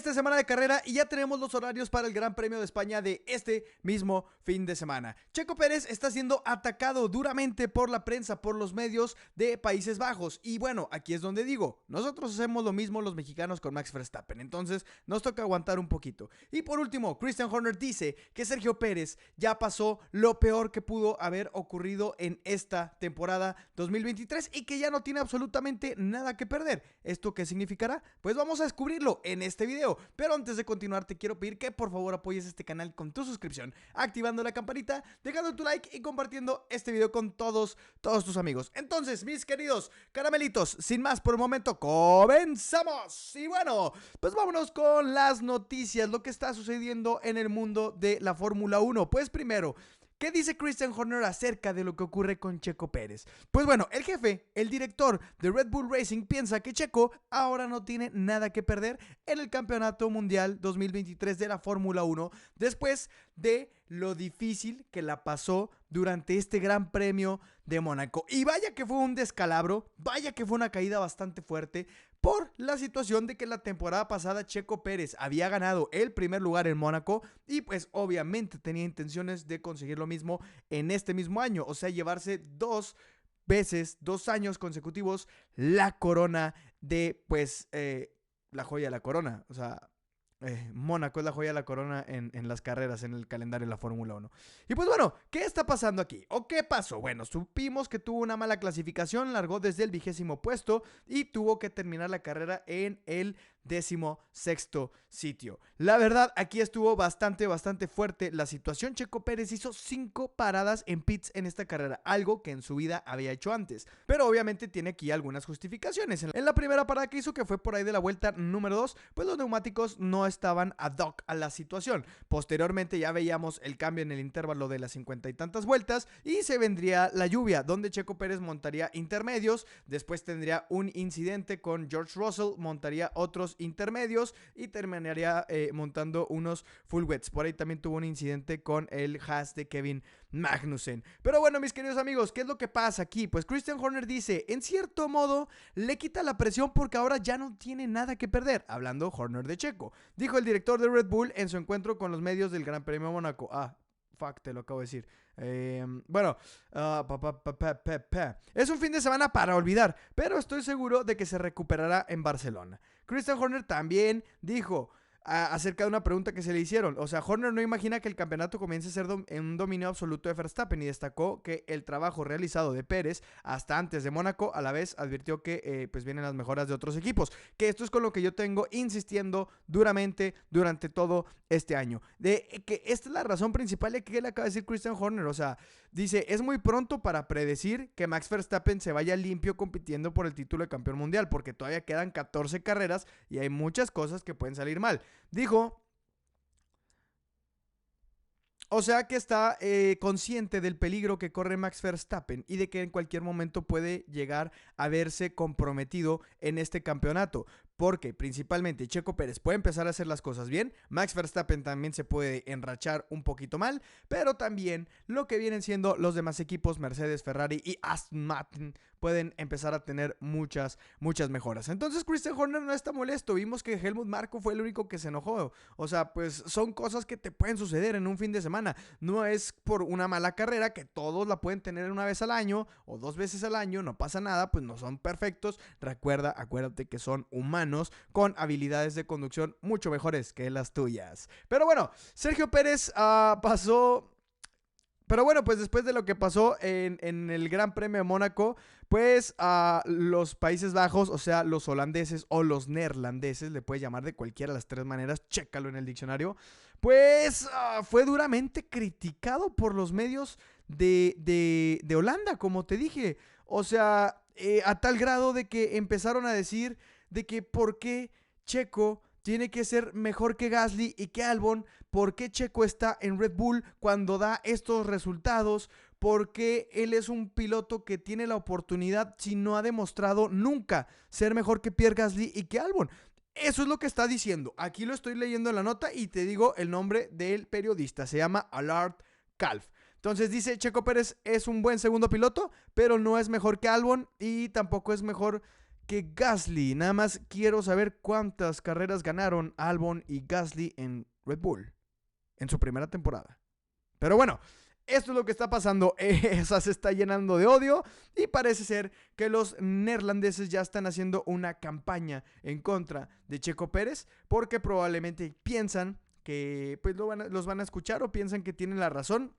esta semana de carrera y ya tenemos los horarios para el Gran Premio de España de este mismo fin de semana. Checo Pérez está siendo atacado duramente por la prensa, por los medios de Países Bajos. Y bueno, aquí es donde digo, nosotros hacemos lo mismo los mexicanos con Max Verstappen, entonces nos toca aguantar un poquito. Y por último, Christian Horner dice que Sergio Pérez ya pasó lo peor que pudo haber ocurrido en esta temporada 2023 y que ya no tiene absolutamente nada que perder. ¿Esto qué significará? Pues vamos a descubrirlo en este video. Pero antes de continuar te quiero pedir que por favor apoyes este canal con tu suscripción, activando la campanita, dejando tu like y compartiendo este video con todos tus amigos. Entonces, mis queridos caramelitos, sin más por el momento, comenzamos. Y bueno, pues vámonos con las noticias, lo que está sucediendo en el mundo de la Fórmula 1. Pues primero, ¿qué dice Christian Horner acerca de lo que ocurre con Checo Pérez? Pues bueno, el jefe, el director de Red Bull Racing piensa que Checo ahora no tiene nada que perder en el Campeonato Mundial 2023 de la Fórmula 1 después de lo difícil que la pasó durante este Gran Premio de Mónaco. Y vaya que fue un descalabro, vaya que fue una caída bastante fuerte por la situación de que la temporada pasada Checo Pérez había ganado el primer lugar en Mónaco y pues obviamente tenía intenciones de conseguir lo mismo en este mismo año, o sea, llevarse 2 años consecutivos la corona de pues la joya de la corona, o sea, Mónaco es la joya de la corona en las carreras, en el calendario de la Fórmula 1. Y pues bueno, ¿qué está pasando aquí? ¿O qué pasó? Bueno, supimos que tuvo una mala clasificación, largó desde el 20º puesto y tuvo que terminar la carrera en el 16º sitio. La verdad, aquí estuvo bastante fuerte la situación. Checo Pérez hizo 5 paradas en pits en esta carrera, algo que en su vida había hecho antes. Pero obviamente tiene aquí algunas justificaciones. En la primera parada que hizo, que fue por ahí de la vuelta número 2, pues los neumáticos no estaban ad hoc a la situación. Posteriormente ya veíamos el cambio en el intervalo de las 50 y tantas vueltas y se vendría la lluvia, donde Checo Pérez montaría intermedios, después tendría un incidente con George Russell, montaría otros intermedios y terminaría montando unos full wets. Por ahí también tuvo un incidente con el Haas de Kevin Magnussen. Pero bueno, mis queridos amigos, ¿qué es lo que pasa aquí? Pues Christian Horner dice, en cierto modo le quita la presión porque ahora ya no tiene nada que perder, hablando Horner de Checo. Dijo el director de Red Bull en su encuentro con los medios del Gran Premio de Mónaco. Fuck, te lo acabo de decir. Es un fin de semana para olvidar, pero estoy seguro de que se recuperará en Barcelona. Christian Horner también dijo acerca de una pregunta que se le hicieron. O sea, Horner no imagina que el campeonato comience a ser en un dominio absoluto de Verstappen y destacó que el trabajo realizado de Pérez hasta antes de Mónaco a la vez advirtió que pues vienen las mejoras de otros equipos. Que esto es con lo que yo tengo insistiendo duramente durante todo este año. De que esta es la razón principal de que le acaba de decir Christian Horner. O sea, dice, es muy pronto para predecir que Max Verstappen se vaya limpio compitiendo por el título de campeón mundial, porque todavía quedan 14 carreras y hay muchas cosas que pueden salir mal. Dijo, o sea que está consciente del peligro que corre Max Verstappen y de que en cualquier momento puede llegar a verse comprometido en este campeonato. Porque principalmente Checo Pérez puede empezar a hacer las cosas bien, Max Verstappen también se puede enrachar un poquito mal, pero también lo que vienen siendo los demás equipos, Mercedes, Ferrari y Aston Martin, pueden empezar a tener muchas mejoras. Entonces Christian Horner no está molesto, vimos que Helmut Marko fue el único que se enojó. O sea, pues son cosas que te pueden suceder en un fin de semana. No es por una mala carrera que todos la pueden tener una vez al año o 2 veces al año, no pasa nada, pues no son perfectos. Acuérdate que son humanos con habilidades de conducción mucho mejores que las tuyas. Pero bueno, Sergio Pérez pasó... Pero bueno, pues después de lo que pasó en el Gran Premio de Mónaco, pues los Países Bajos, o sea, los holandeses o los neerlandeses, le puedes llamar de cualquiera de las 3 maneras, chécalo en el diccionario, pues fue duramente criticado por los medios de Holanda, como te dije. O sea, a tal grado de que empezaron a decir de que por qué Checo tiene que ser mejor que Gasly y que Albon, por qué Checo está en Red Bull cuando da estos resultados, por qué él es un piloto que tiene la oportunidad si no ha demostrado nunca ser mejor que Pierre Gasly y que Albon. Eso es lo que está diciendo. Aquí lo estoy leyendo en la nota y te digo el nombre del periodista. Se llama Allard Kalf. Entonces dice, Checo Pérez es un buen segundo piloto, pero no es mejor que Albon y tampoco es mejor que Gasly. Nada más quiero saber cuántas carreras ganaron Albon y Gasly en Red Bull en su primera temporada. Pero bueno, esto es lo que está pasando. Esa se está llenando de odio y parece ser que los neerlandeses ya están haciendo una campaña en contra de Checo Pérez porque probablemente piensan que pues los van a escuchar o piensan que tienen la razón.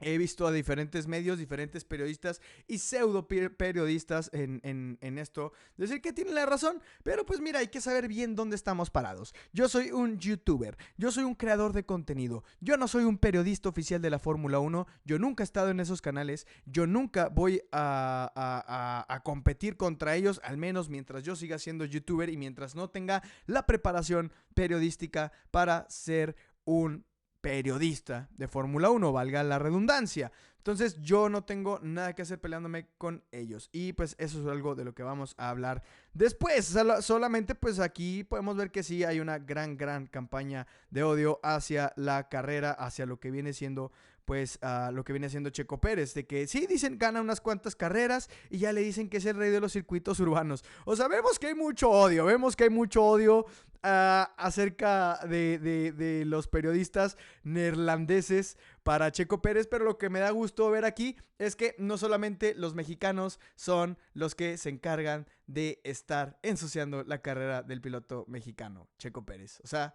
He visto a diferentes medios, diferentes periodistas y pseudo periodistas en esto decir que tienen la razón, pero pues mira, hay que saber bien dónde estamos parados. Yo soy un youtuber, yo soy un creador de contenido, yo no soy un periodista oficial de la Fórmula 1, yo nunca he estado en esos canales, yo nunca voy a competir contra ellos, al menos mientras yo siga siendo youtuber y mientras no tenga la preparación periodística para ser un periodista de Fórmula 1, valga la redundancia. Entonces yo no tengo nada que hacer peleándome con ellos. Y pues eso es algo de lo que vamos a hablar después. Solamente pues aquí podemos ver que sí hay una gran campaña de odio hacia la carrera, hacia lo que viene siendo pues lo que viene siendo Checo Pérez, de que sí dicen gana unas cuantas carreras y ya le dicen que es el rey de los circuitos urbanos. O sea, vemos que hay mucho odio, acerca de los periodistas neerlandeses para Checo Pérez, pero lo que me da gusto ver aquí es que no solamente los mexicanos son los que se encargan de estar ensuciando la carrera del piloto mexicano, Checo Pérez. O sea,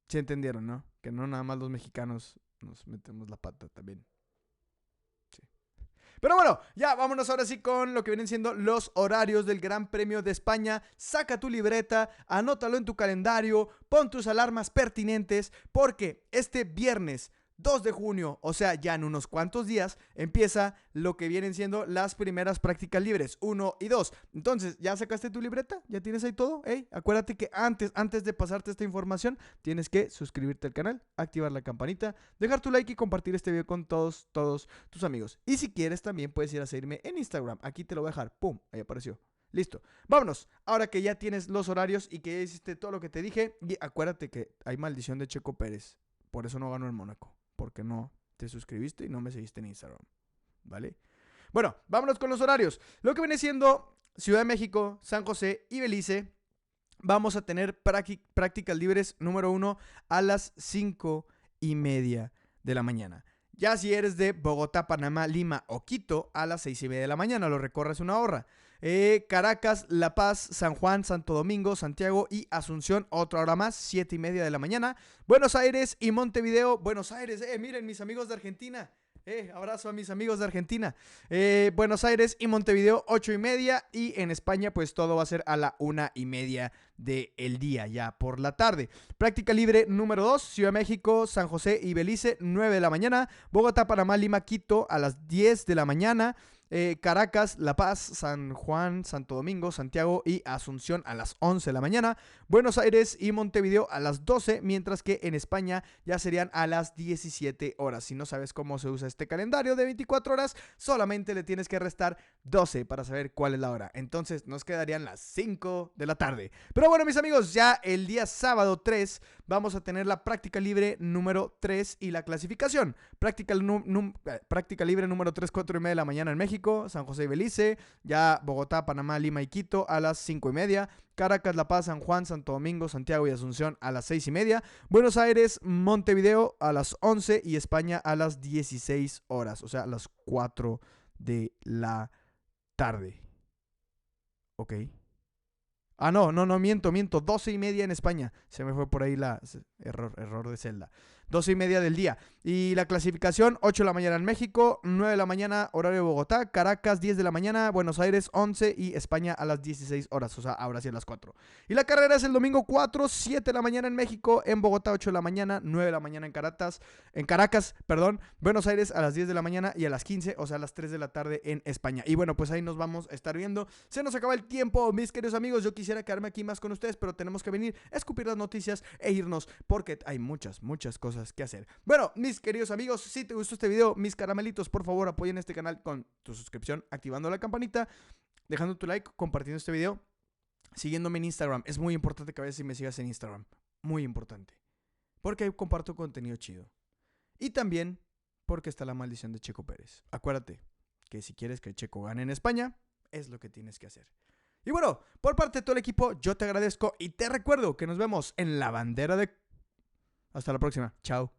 sí entendieron, ¿no? Que no nada más los mexicanos nos metemos la pata también. Sí. Pero bueno, ya vámonos ahora sí con lo que vienen siendo los horarios del Gran Premio de España. Saca tu libreta, anótalo en tu calendario, pon tus alarmas pertinentes, porque este viernes 2 de junio, o sea, ya en unos cuantos días, empieza lo que vienen siendo las primeras prácticas libres, 1 y 2. Entonces, ¿ya sacaste tu libreta? ¿Ya tienes ahí todo? Acuérdate que antes de pasarte esta información, tienes que suscribirte al canal, activar la campanita, dejar tu like y compartir este video con todos tus amigos. Y si quieres, también puedes ir a seguirme en Instagram. Aquí te lo voy a dejar. ¡Pum! Ahí apareció. Listo, vámonos. Ahora que ya tienes los horarios y que ya hiciste todo lo que te dije, y acuérdate que hay maldición de Checo Pérez. Por eso no ganó en Mónaco. Porque no te suscribiste y no me seguiste en Instagram, ¿vale? Bueno, vámonos con los horarios. Lo que viene siendo Ciudad de México, San José y Belice, vamos a tener prácticas libres número 1 a las 5:30 de la mañana. Ya si eres de Bogotá, Panamá, Lima o Quito, a las 6:30 de la mañana, lo recorres una hora. Caracas, La Paz, San Juan, Santo Domingo, Santiago y Asunción, otra hora más, 7:30 de la mañana. Buenos Aires y Montevideo. Buenos Aires, miren mis amigos de Argentina. Abrazo a mis amigos de Argentina. Buenos Aires y Montevideo, 8:30. Y en España, pues todo va a ser a la 1:30 del día, ya por la tarde. Práctica libre número 2, Ciudad de México, San José y Belice, 9 de la mañana. Bogotá, Panamá, Lima, Quito, a las 10 de la mañana. Caracas, La Paz, San Juan, Santo Domingo, Santiago y Asunción a las 11 de la mañana. Buenos Aires y Montevideo a las 12, mientras que en España ya serían a las 17 horas. Si no sabes cómo se usa este calendario de 24 horas, solamente le tienes que restar 12 para saber cuál es la hora. Entonces nos quedarían las 5 de la tarde. Pero bueno, mis amigos, ya el día sábado 3 vamos a tener la práctica libre número 3 y la clasificación. Práctica libre número 3, 4:30 de la mañana en México. San José y Belice, ya Bogotá, Panamá, Lima y Quito a las 5:30, Caracas, La Paz, San Juan, Santo Domingo, Santiago y Asunción a las 6:30, Buenos Aires, Montevideo a las 11 y España a las 16 horas, o sea, a las 4 de la tarde. Ok. No, miento, 12:30 en España. Se me fue por ahí error de celda. 12:30 del día. Y la clasificación, 8 de la mañana en México, 9 de la mañana horario de Bogotá, Caracas 10 de la mañana, Buenos Aires 11 y España a las 16 horas, o sea, ahora sí a las 4. Y la carrera es el domingo 4, 7 de la mañana en México, en Bogotá 8 de la mañana, 9 de la mañana en Caracas, Buenos Aires a las 10 de la mañana y a las 15, o sea, a las 3 de la tarde en España. Y bueno, pues ahí nos vamos a estar viendo. Se nos acaba el tiempo, mis queridos amigos. Yo quisiera quedarme aquí más con ustedes, pero tenemos que venir a escupir las noticias e irnos porque hay muchas cosas que hacer. Bueno, mis queridos amigos, si te gustó este video, mis caramelitos, por favor apoyen este canal con tu suscripción, activando la campanita, dejando tu like, compartiendo este video, siguiéndome en Instagram. Es muy importante que vayas y me sigas en Instagram, muy importante, porque ahí comparto contenido chido. Y también porque está la maldición de Checo Pérez. Acuérdate que si quieres que Checo gane en España, es lo que tienes que hacer. Y bueno, por parte de todo el equipo, yo te agradezco y te recuerdo que nos vemos en la bandera de... Hasta la próxima. Chao.